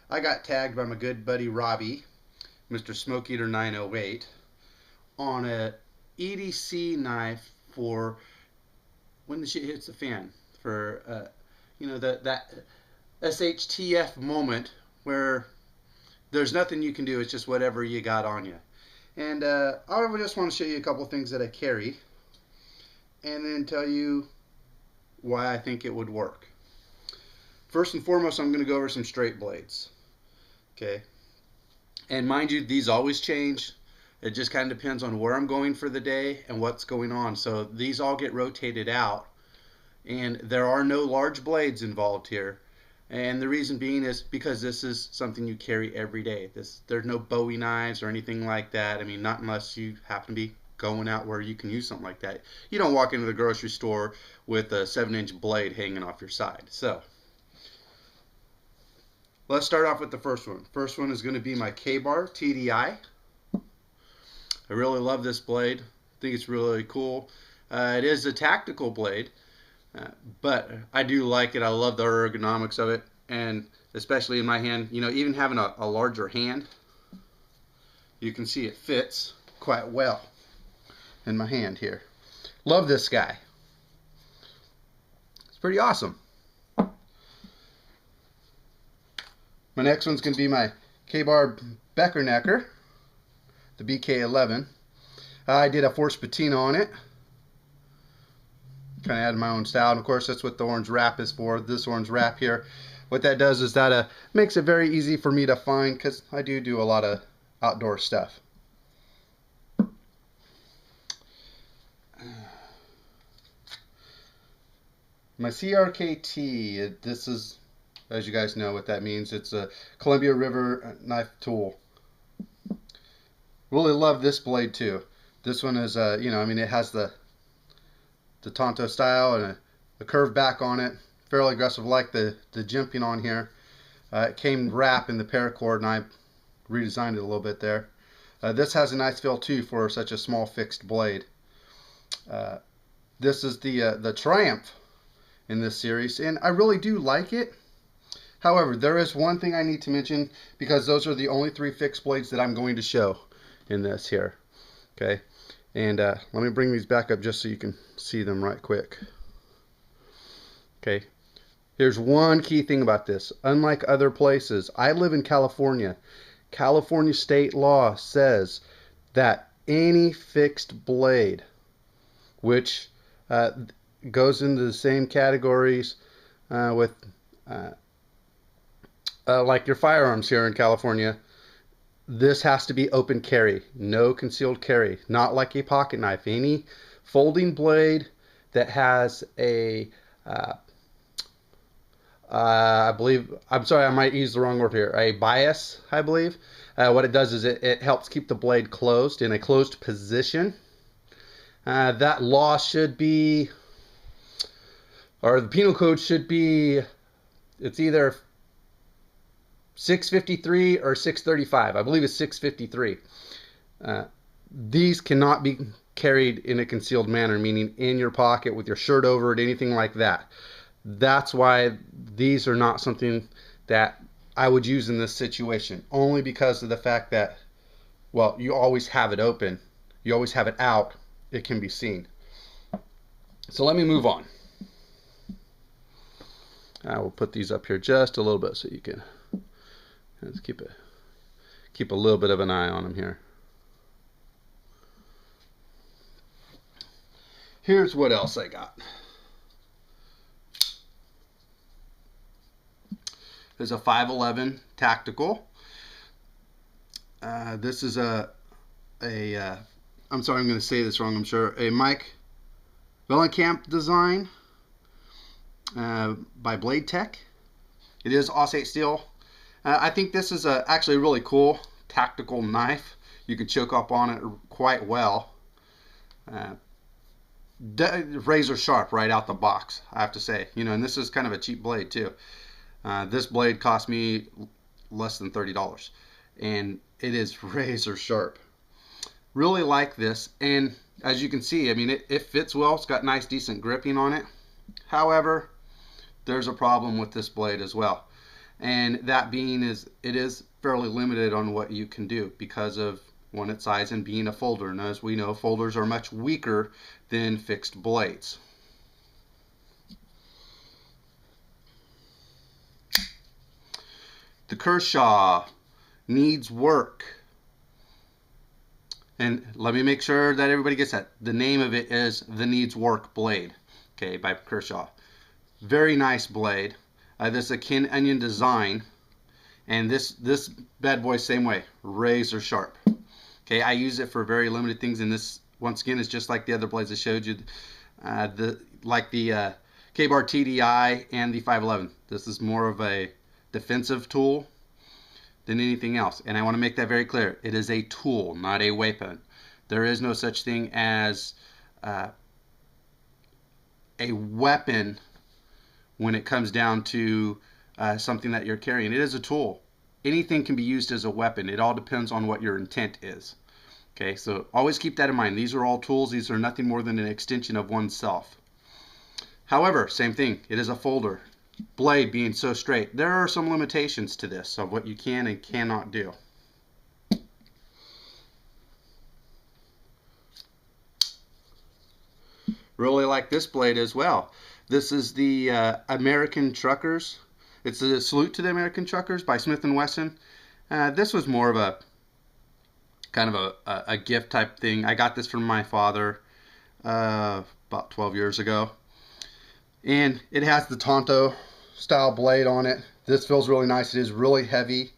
I got tagged by my good buddy Robbie, Mr. Smokeeater908, on a EDC knife for when the shit hits the fan. For that SHTF moment where there's nothing you can do. It's just whatever you got on you. And I just want to show you a couple things that I carry, and then tell you why I think it would work. First and foremost, I'm going to go over some straight blades. Okay, and mind you, these always change. It just kind of depends on where I'm going for the day and what's going on. So these all get rotated out, and there are no large blades involved here. And the reason being is because this is something you carry every day. There's no Bowie knives or anything like that. I mean, not unless you happen to be going out where you can use something like that. You don't walk into the grocery store with a 7-inch blade hanging off your side. So let's start off with the first one. First one is going to be my K-Bar TDI. I really love this blade. I think it's really cool. It is a tactical blade, but I do like it. I love the ergonomics of it, and especially in my hand, even having a larger hand, you can see it fits quite well in my hand here. Love this guy. It's pretty awesome. My next one's going to be my K-Bar Becker Necker, the BK11. I did a forced patina on it. Kind of added my own style, and of course that's what the orange wrap is for. This orange wrap here, what that does is that makes it very easy for me to find, because I do a lot of outdoor stuff. My CRKT, this is, as you guys know what that means, it's a Columbia River knife tool. Really love this blade too. This one is, it has the Tonto style and a curved back on it. Fairly aggressive, like the jimping on here. It came wrap in the paracord, and I redesigned it a little bit there. This has a nice feel too for such a small fixed blade. This is the Triumph in this series, and I really do like it. However, there is one thing I need to mention, because those are the only 3 fixed blades that I'm going to show in this here. Okay, and let me bring these back up just so you can see them right quick. Okay, here's one key thing about this. Unlike other places, I live in California. California state law says that any fixed blade, which goes into the same categories with like your firearms here in California, this has to be open carry, no concealed carry, not like a pocket knife. Any folding blade that has a I believe, I'm sorry, I might use the wrong word here, a bias, I believe. What it does is it helps keep the blade closed in a closed position. That law should be, or the penal code should be, it's either 653 or 635. I believe it's 653. These cannot be carried in a concealed manner, meaning in your pocket with your shirt over it, anything like that. That's why these are not something that I would use in this situation, only because of the fact that, well, you always have it open, you always have it out, it can be seen. So let me move on. I will put these up here just a little bit so you can let's keep a little bit of an eye on them here. Here's what else I got. There's a 511 tactical. This is I'm sorry, I'm going to say this wrong, I'm sure. A Mike Vellenkamp design by Blade Tech. It is Aussite steel. I think this is actually a really cool tactical knife. You can choke up on it quite well. Razor sharp right out the box, I have to say. And this is kind of a cheap blade too. This blade cost me less than $30, and it is razor sharp. Really like this, and as you can see, I mean, it fits well. It's got nice, decent gripping on it. However, there's a problem with this blade as well. and that being is it is fairly limited on what you can do because of one, its size, and being a folder. And as we know, folders are much weaker than fixed blades. The Kershaw needs work. And let me make sure that everybody gets that. The name of it is the Needs Work Blade, okay, by Kershaw. Very nice blade. This is a kin onion design, and this bad boy same way, razor sharp. Okay, I use it for very limited things, and this once again is just like the other blades I showed you, like the K-Bar TDI and the 511. This is more of a defensive tool than anything else, and I want to make that very clear. It is a tool, not a weapon. There is no such thing as a weapon when it comes down to something that you're carrying. It is a tool. Anything can be used as a weapon. It all depends on what your intent is. Okay, so always keep that in mind. These are all tools. These are nothing more than an extension of oneself. However, same thing. It is a folder. Blade being so straight, there are some limitations to this of what you can and cannot do. Really like this blade as well. This is the American Truckers. It's a salute to the American Truckers by Smith & Wesson. This was more of a kind of a gift type thing. I got this from my father about 12 years ago. And it has the Tonto style blade on it. This feels really nice. It is really heavy.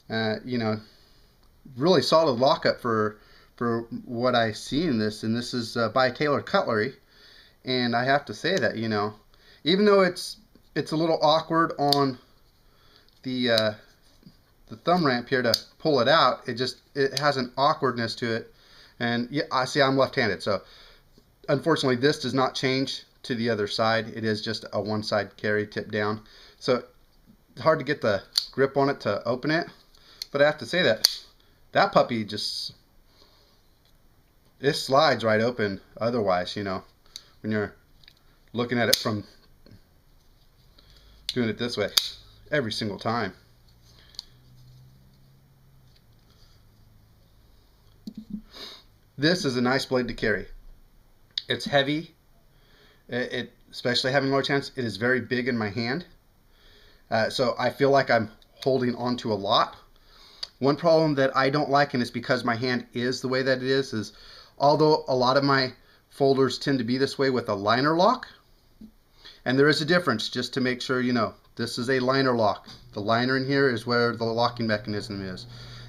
You know, really solid lockup for what I see in this. And this is by Taylor Cutlery. And I have to say that, you know, even though it's a little awkward on the thumb ramp here to pull it out, it has an awkwardness to it. And yeah, I see I'm left-handed, so unfortunately this does not change to the other side. It is just a one-side carry, tip down. So it's hard to get the grip on it to open it. But I have to say that puppy it slides right open otherwise, you know, when you're looking at it from doing it this way every single time. This is a nice blade to carry. It's heavy. Especially having large hands, it is very big in my hand. So I feel like I'm holding onto a lot. One problem that I don't like, and it's because my hand is the way that it is although a lot of my folders tend to be this way with a liner lock, and there is a difference, just to make sure you know, this is a liner lock. The liner in here is where the locking mechanism is.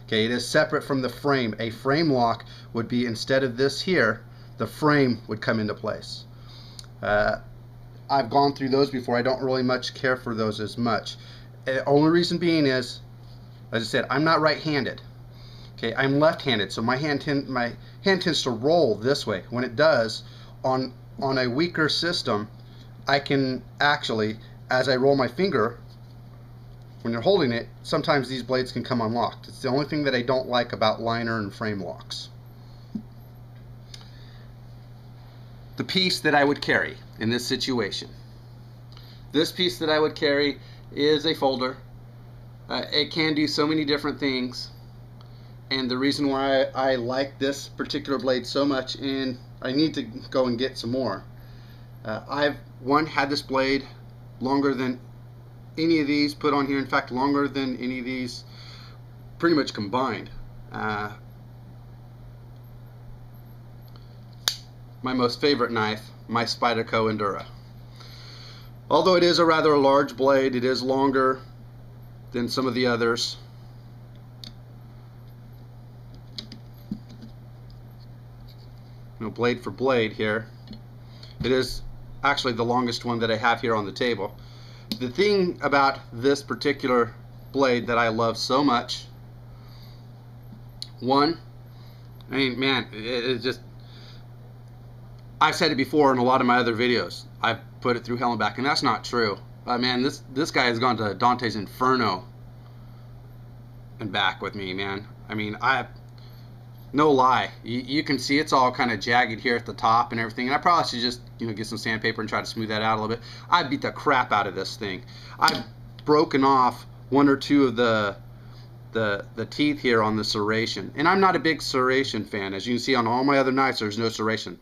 Okay, it is separate from the frame. A frame lock would be, instead of this here, the frame would come into place. I've gone through those before. I don't really much care for those as much. The only reason being is, as I said, I'm not right-handed. Okay, I'm left-handed, so my hand tends to roll this way. When it does, on a weaker system, I can actually, as I roll my finger, when you're holding it, sometimes these blades can come unlocked. It's the only thing that I don't like about liner and frame locks. The piece that I would carry in this situation. This piece that I would carry is a folder. It can do so many different things, and the reason why I like this particular blade so much, and I need to go and get some more. I've had this blade longer than any of these put on here. In fact, longer than any of these pretty much combined. My most favorite knife, my Spyderco Endura. Although it is a rather large blade, it is longer than some of the others. You know, blade for blade here. It is actually the longest one that I have here on the table. The thing about this particular blade that I love so much, one, I mean, man, it just, I've said it before in a lot of my other videos. I've put it through hell and back, and that's not true. Man, this guy has gone to Dante's Inferno and back with me, man. I mean, no lie. You can see it's all kind of jagged here at the top and everything. And I probably should just, you know, get some sandpaper and try to smooth that out a little bit. I beat the crap out of this thing. I've broken off one or two of the teeth here on the serration. And I'm not a big serration fan. As you can see on all my other knives, there's no serration.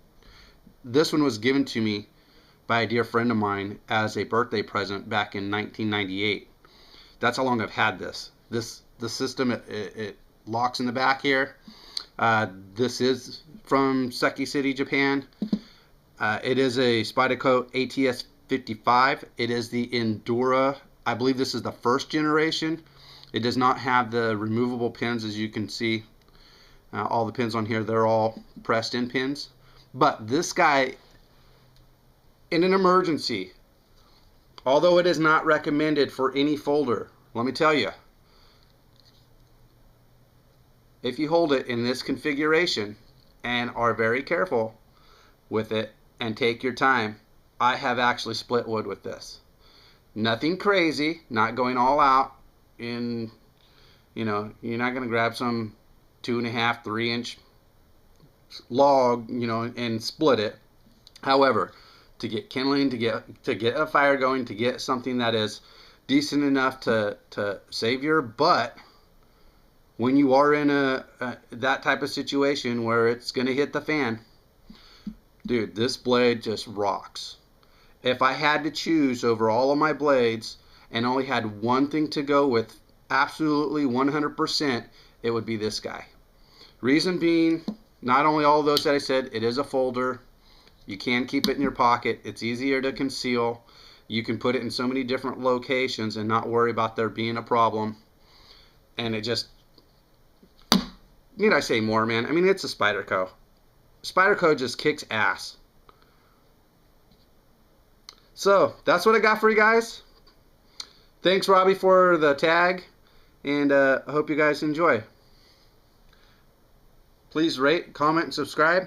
This one was given to me by a dear friend of mine as a birthday present back in 1998. That's how long I've had this. The system, it locks in the back here. This is from Seki City, Japan. It is a Spyderco ATS 55. It is the Endura. I believe this is the first generation. It does not have the removable pins, as you can see. All the pins on here, they're all pressed in pins. But this guy, in an emergency, although it is not recommended for any folder, let me tell you, if you hold it in this configuration and are very careful with it and take your time, I have actually split wood with this. Nothing crazy, not going all out in, you know, you're not going to grab some 2.5, 3-inch log, you know, and split it. However, to get kindling, to get a fire going, to get something that is decent enough to save your butt when you are in that type of situation where it's going to hit the fan, dude, this blade just rocks. If I had to choose over all of my blades and only had one thing to go with, absolutely 100%, it would be this guy. Reason being, not only all those that I said, it is a folder. You can keep it in your pocket. It's easier to conceal. You can put it in so many different locations and not worry about there being a problem. And it just, need I say more, man? I mean, it's a Spyderco. Spyderco just kicks ass. So, that's what I got for you guys. Thanks, Robbie, for the tag. And I hope you guys enjoy. Please rate, comment, and subscribe.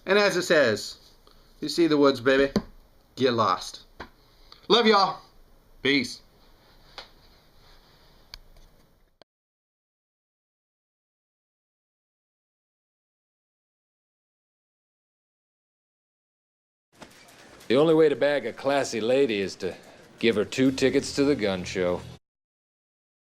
And as it says, you see the woods, baby. Get lost. Love y'all. Peace. The only way to bag a classy lady is to give her 2 tickets to the gun show.